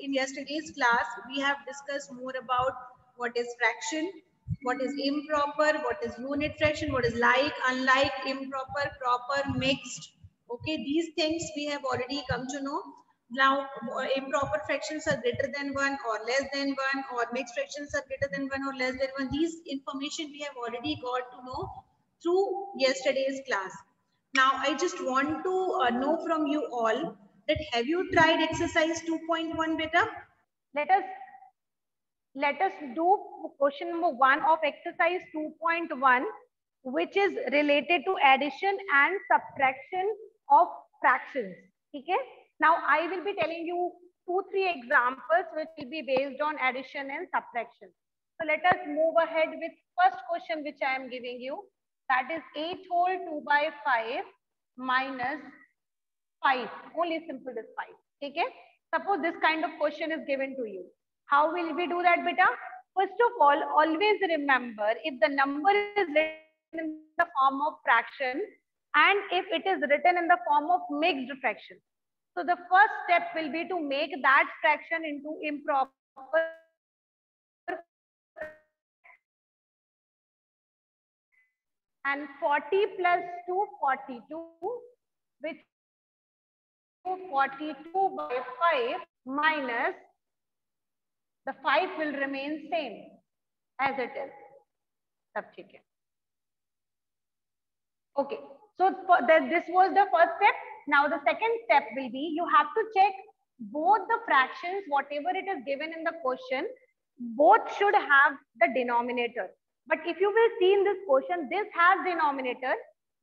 in yesterday's class, we have discussed more about what is fraction, what is improper, what is unit fraction, what is like, unlike, improper, proper, mixed. Okay, these things we have already come to know. Now, improper fractions are greater than 1 or less than 1, or mixed fractions are greater than 1 or less than 1. These information we have already got to know through yesterday's class. Now, I just want to know from you all that have you tried exercise 2.1 beta? Let us do question number 1 of exercise 2.1, which is related to addition and subtraction of fractions. Okay? Now I will be telling you 2-3 examples which will be based on addition and subtraction. So let us move ahead with first question which I am giving you. That is 8 whole 2 by 5 minus 5. Only simple as 5. Okay? Suppose this kind of question is given to you. How will we do that, beta? First of all, always remember if the number is written in the form of fraction and if it is written in the form of mixed fraction. So the first step will be to make that fraction into improper. And 40 plus 2, 42, which 42 by 5 minus the 5 will remain same as it is. Okay, so this was the first step. Now the second step will be you have to check both the fractions, whatever it is given in the question, both should have the denominator. But if you will see in this question, this has denominator,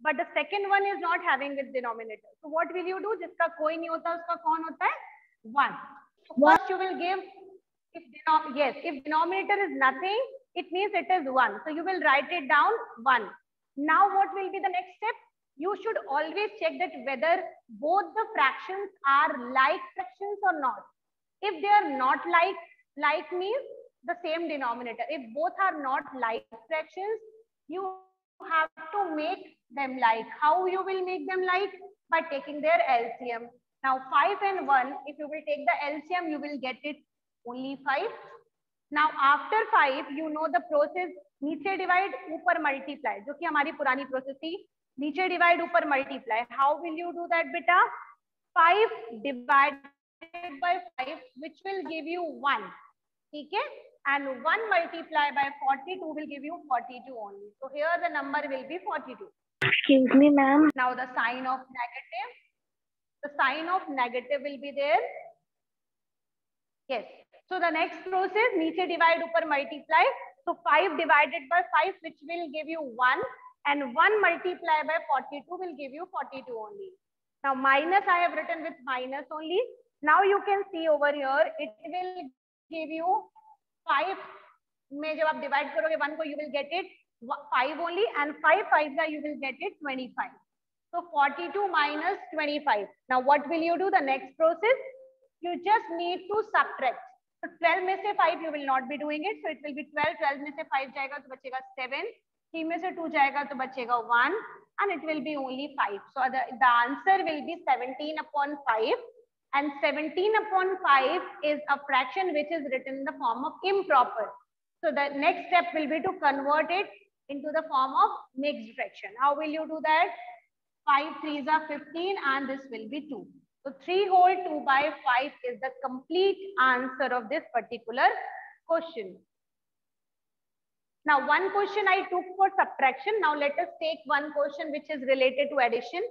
but the second one is not having with denominator. So what will you do? जिसका कोई नहीं होता उसका कौन होता है? 1. So first you will give, if denominator is nothing, it means it is 1. So you will write it down 1. Now what will be the next step? You should always check that whether both the fractions are like fractions or not. If they are not like means the same denominator. If both are not like fractions, you have to make them like. How you will make them like? By taking their LCM. Now 5 and 1, if you will take the LCM, you will get it only 5. Now after 5, you know the process नीचे divide ऊपर multiply, जो कि हमारी पुरानी process थी. नीचे divide ऊपर multiply. How will you do that, beta? 5 divided by 5, which will give you 1. Okay? And 1 multiplied by 42 will give you 42 only. So here the number will be 42. Excuse me, ma'am. Now the sign of negative. The sign of negative will be there. Yes. So the next process, नीचे divide ऊपर multiply. So 5 divided by 5, which will give you 1. And 1 multiplied by 42 will give you 42 only. Now minus I have written with minus only. Now you can see over here, it will give you 5 में जब आप divide करोगे 1 को, you will get it 5 only, and 5 5 का you will get it 25. So 42 minus 25. Now what will you do? The next process, you just need to subtract. So 12 में से 5 you will not be doing it. So it will be 12. 12 में से 5 जाएगा तो बचेगा 7. 3 में से 2 जाएगा तो बचेगा 1, and it will be only 5. So the answer will be 17 upon 5. And 17 upon 5 is a fraction which is written in the form of improper. So the next step will be to convert it into the form of mixed fraction. How will you do that? 5 3s are 15 and this will be 2. So 3 whole 2 by 5 is the complete answer of this particular question. Now one question I took for subtraction. Now let us take one question which is related to addition.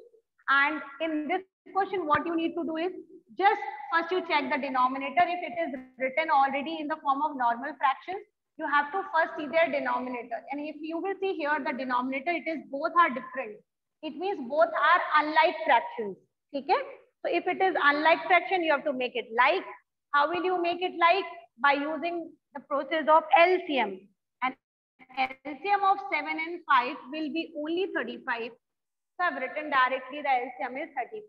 And in this question, what you need to do is just first you check the denominator. If it is written already in the form of normal fractions, you have to first see their denominator. And if you will see here the denominator, it is both are different. It means both are unlike fractions. Okay? So if it is unlike fraction, you have to make it like. How will you make it like? By using the process of LCM. And LCM of 7 and 5 will be only 35. So I've written directly the LCM is 35.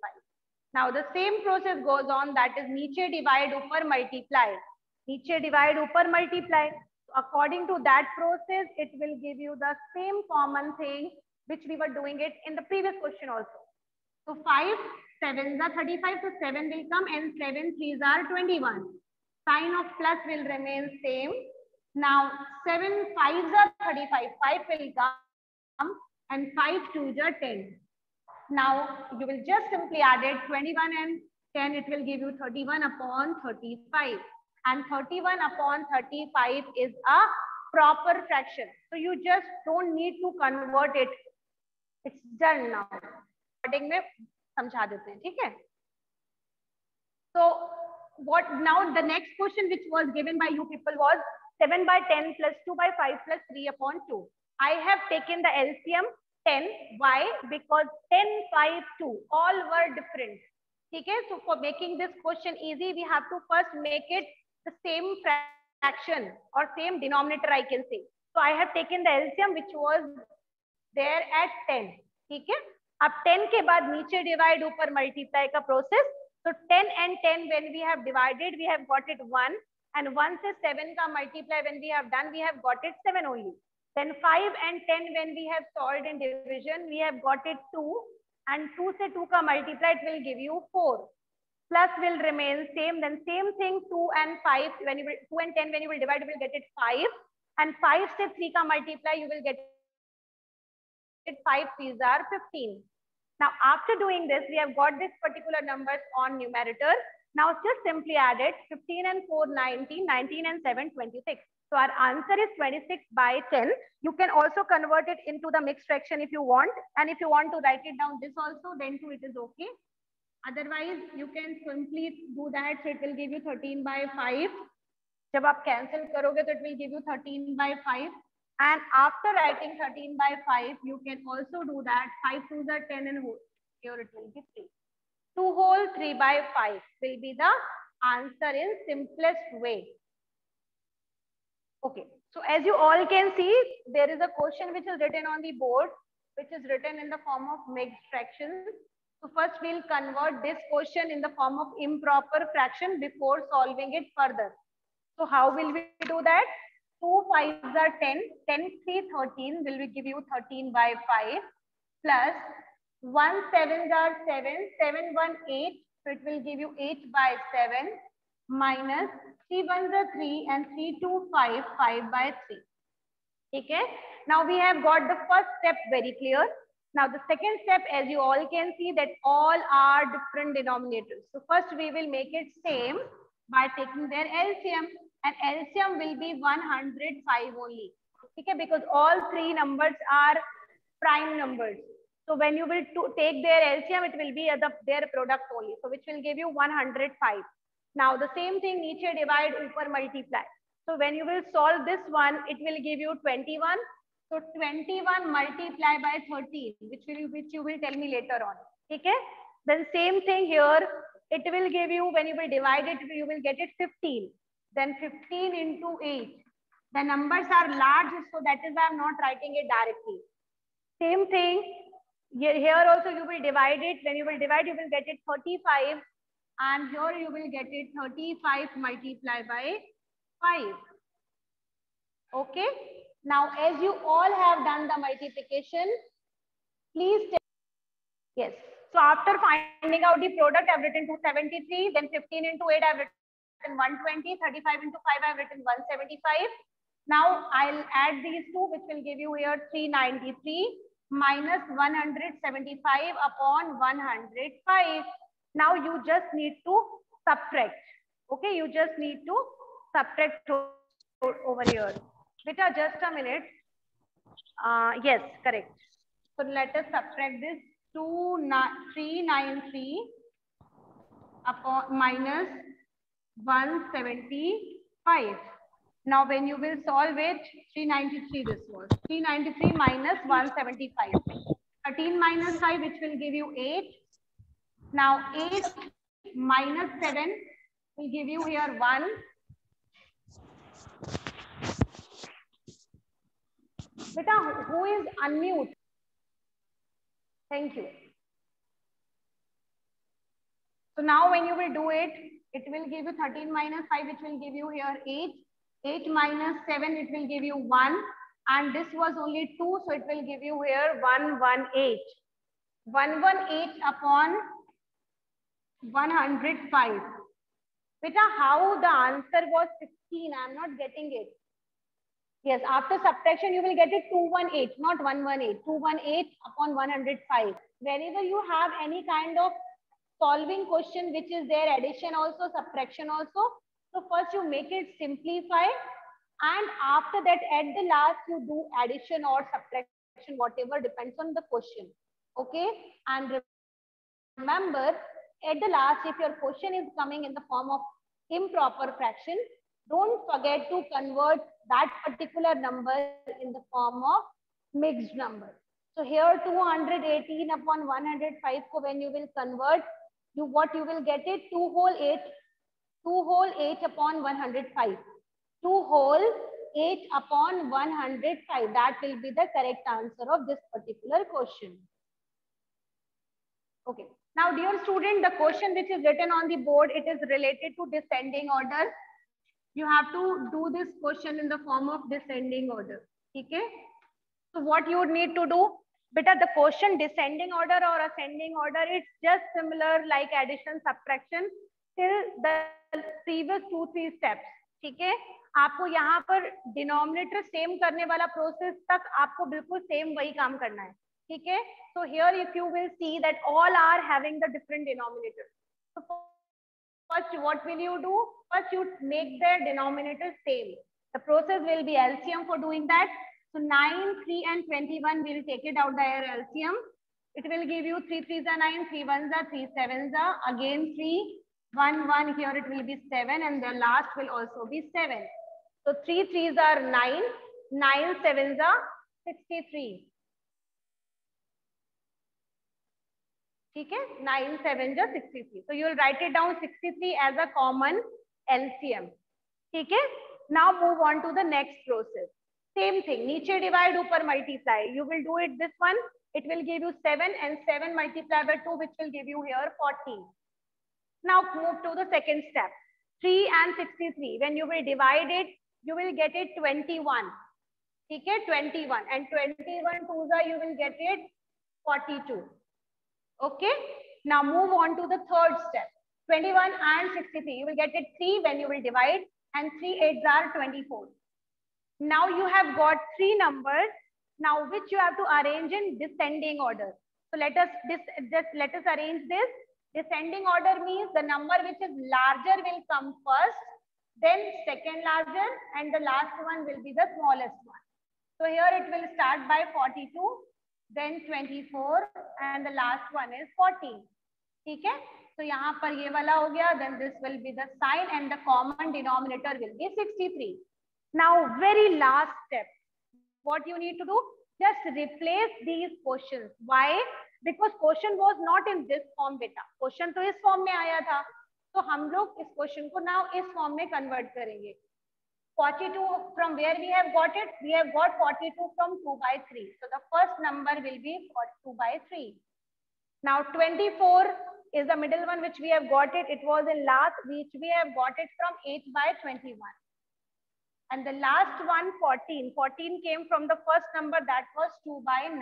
Now the same process goes on, that is नीचे divide ऊपर multiply. नीचे divide ऊपर multiply. So according to that process, it will give you the same common thing which we were doing it in the previous question also. So 5 7s are 35, so 7 will come, and 7 3s are 21. Sign of plus will remain same. Now 7 5s are 35. 5 will come and 5 2s are 10. Now you will just simply add it 21 and 10. It will give you 31 upon 35. And 31 upon 35 is a proper fraction. So you just don't need to convert it. It's done now. Starting में समझा देते हैं, ठीक है? So what now the next question which was given by you people was 7 by 10 plus 2 by 5 plus 3 upon 2. I have taken the LCM 10. Why? Because 10, 5, 2 all were different. Okay, so for making this question easy, we have to first make it the same fraction or same denominator, I can say. So I have taken the LCM which was there at 10. Okay, अब 10 के बाद नीचे divide ऊपर multiply का process. So 10 and 10 when we have divided, we have got it 1. And 1 से 7 का multiply when we have done, we have got it 7 only. Then 5 and 10 when we have solved in division, we have got it 2. And 2 से 2 का multiply, it will give you 4. Plus will remain same. Then same thing 2 and 5 when you will 2 and 10 when you will divide, you will get it 5. And 5 से 3 का multiply, you will get it 5 3s are 15. Now after doing this, we have got this particular numbers on numerator. Now just simply add it. 15 and 4 19, 19 and 7 26. So our answer is 26 by 10. You can also convert it into the mixed fraction if you want. And if you want to write it down this also, then too it is okay. Otherwise, you can simply do that. So it will give you 13 by 5. जब आप cancel करोगे तो it will give you 13 by 5. And after writing 13 by 5, you can also do that. 5 2s are 10 and whole. Here it will be 3. 2 whole 3 by 5 will be the answer in simplest way. Okay, so as you all can see, there is a question which is written on the board, which is written in the form of mixed fractions. So first we'll convert this question in the form of improper fraction before solving it further. So how will we do that? 2 5s are 10, 10 3 13 will we give you 13 by 5 plus 1 7s are 7, 7 1 8, so it will give you 8 by 7 minus 3 1s are 3 and 3 2 5, 5 by 3. Okay, now we have got the first step very clear. Now the second step, as you all can see, that all are different denominators. So first we will make it same by taking their LCM, and LCM will be 105 only. Okay, because all three numbers are prime numbers. So when you will take their LCM, it will be their product only. So which will give you 105. Now the same thing, niche divide, upar multiply. So when you will solve this one, it will give you 21. So 21 multiply by 13, which you will tell me later on. Okay. Then same thing here. It will give you, when you will divide it, you will get it 15. Then 15 into 8. The numbers are large, so that is why I'm not writing it directly. Same thing. Here also you will divide it. When you will divide, you will get it 35. And here you will get it 35 multiplied by 5. Okay. Now, as you all have done the multiplication, please take, yes. So after finding out the product, I've written 273, then 15 into 8, I've written 120, 35 into 5, I've written 175. Now I'll add these two, which will give you here 393 minus 175 upon 105. Now you just need to subtract. Okay, you just need to subtract over here. Beta, just a minute. Yes, correct. So let us subtract this. 393 upon minus 175. Now when you will solve it, 393 this was. 393 minus 175. 13 minus 5, which will give you 8. Now 8 minus 7 will give you here 1. Beta, who is unmute? Thank you. So now when you will do it, it will give you 13 minus 5, which will give you here 8. 8 minus 7, it will give you 1. And this was only 2, so it will give you here 118. 118 upon 105. Beta, how the answer was 16? I'm not getting it. Yes, after subtraction, you will get it 218, not 118. 218 upon 105. Whenever you have any kind of solving question which is there, addition also, subtraction also. So first you make it simplify, and after that at the last you do addition or subtraction, whatever depends on the question. Okay, and remember at the last, if your question is coming in the form of improper fraction, don't forget to convert that particular number in the form of mixed number. So here 218 upon 105 ko when you will convert, what you will get it 2 whole 8 upon 105. 2 whole 8 upon 105. That will be the correct answer of this particular question. Okay. Now, dear student, the question which is written on the board, it is related to descending order. You have to do this question in the form of descending order. Okay. So what you would need to do, beta, the question descending order or ascending order, it's just similar like addition, subtraction till the previous 2-3 steps. ठीक है, आपको यहाँ पर denominator same करने वाला process तक आपको बिल्कुल सेम वही काम करना है. ठीक है, so here if you will see that all are having the different denominators. So first what will you do? First you make their denominator same. The process will be LCM for doing that. So 9, 3 and 21 will take it out their LCM. It will give you 3 3s are 9, 3 1s are 3 7s are again 3 1 1. Here it will be 7 and the last will also be 7. So 3 3s are 9, 9 7s are 63. Okay, 9 7 are 63. So you will write it down 63 as a common LCM. Okay, now move on to the next process. Same thing, niche divide, upper multiply. You will do it this one. It will give you 7 and 7 multiplied by 2, which will give you here 14. Now move to the second step. 3 and 63. When you will divide it, you will get it 21. Okay, 21 and 21 twos are you will get it 42. Okay. Now move on to the third step. 21 and 63. You will get it 3 when you will divide, and 3 8s are 24. Now you have got 3 numbers. Now which you have to arrange in descending order. So let us arrange this. Descending order means the number which is larger will come first, then second larger, and the last one will be the smallest one. So here it will start by 42, then 24, and the last one is 14. Okay? So यहाँ पर ये वाला हो गया, then this will be the sign and the common denominator will be 63. Now very last step, what you need to do, just replace these questions. Why? Because question was not in this form beta. Question तो इस form में आया था, तो हम लोग इस question को now इस form में convert करेंगे. 42 from where we have got it? We have got 42 from 2 by 3. So the first number will be 42 by 3. Now 24 is the middle one which we have got it. It was in last, which we have got it from 8 by 21. And the last one 14. 14 came from the first number, that was 2 by 9.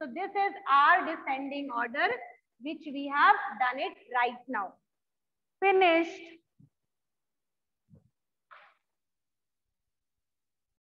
So this is our descending order which we have done it right now. Finished.